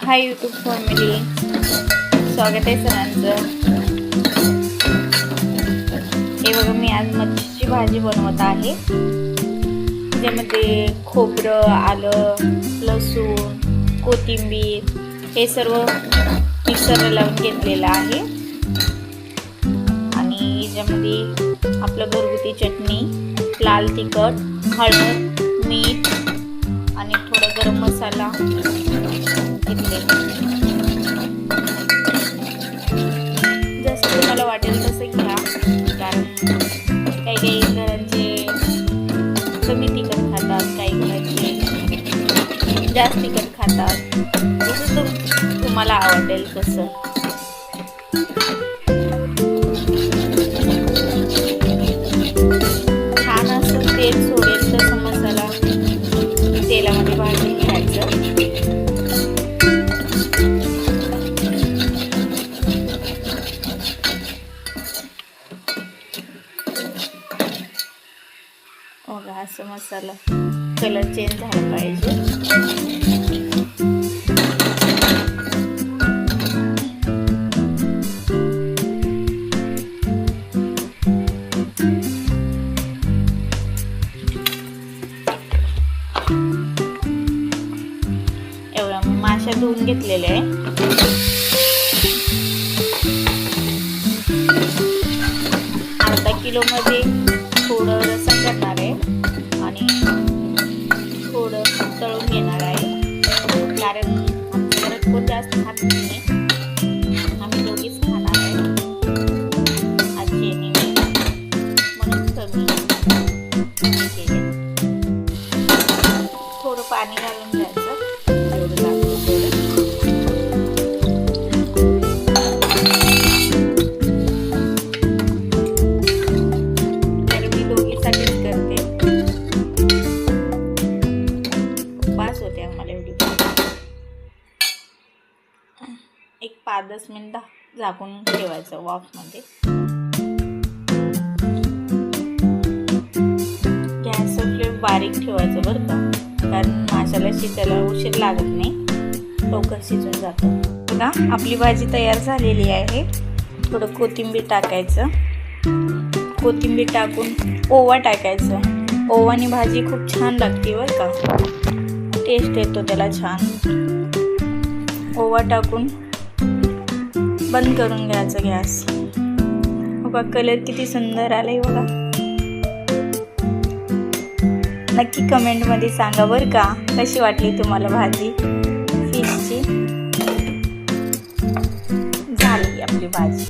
Hi YouTube family, स्वागत आहे सरांचं. हे बघा, मी आज मच्छीची भाजी बनवत आहे. त्यामध्ये खोबरं, आलं, लसूण, कोथिंबीर हे सर्व मिक्सरला लावून घेतलेलं आहे. आणि याच्यामध्ये आपलं घरगुती चटणी, लाल तिखट, हळद, मीठ आणि थोडा गरम मसाला घेतले. जसं तुम्हाला वाटेल तसं घ्या, कारण काही काही घरांचे कमी तिखट खातात, काही घरांचे जास्त तिखट खातात. जसं तुम्हाला आवडेल तसं. छान असं तेल सोडेल तसं मसाला तेलामध्ये भाजून घ्यायचं. बघा, असं मसाला कलर चेंज झाला पाहिजे. एवढा माशा धुवून घेतलेल्या आहे. अर्धा किलो मध्ये थोडं रस्सा करणार आहे आणि थोडं तळून घेणार आहे, कारण आमच्या घरात कोण जास्त खात नाही. आम्ही दोघीच खाणार आहे, आजी आणि मी, म्हणून कमी केले. थोडं पाणी घालून घ्यायचं, जेवढं लागतं तेवढं. होते आम्हाला एवढी. एक 5-10 मिनिट झाकून ठेवायचं वाफमध्ये. गॅस फ्लेम बारीक ठेवायचं बरं का, कारण माशाला शिजायला उशीर लागत नाही, लवकर शिजून जातं. बघा, आपली भाजी तयार झालेली आहे. थोडं कोथिंबीर टाकायचं. कोथिंबीर टाकून ओवा टाकायचं. ओवाने भाजी खूप छान लागते बरं का, टेस्ट येतो त्याला छान. ओवा टाकून बंद करून घ्यायचं गॅस. बघा, कलर किती सुंदर आलाय बघा. नक्की कमेंटमध्ये सांगा बरं का, कशी वाटली तुम्हाला भाजी फिशची. झाली आपली भाजी.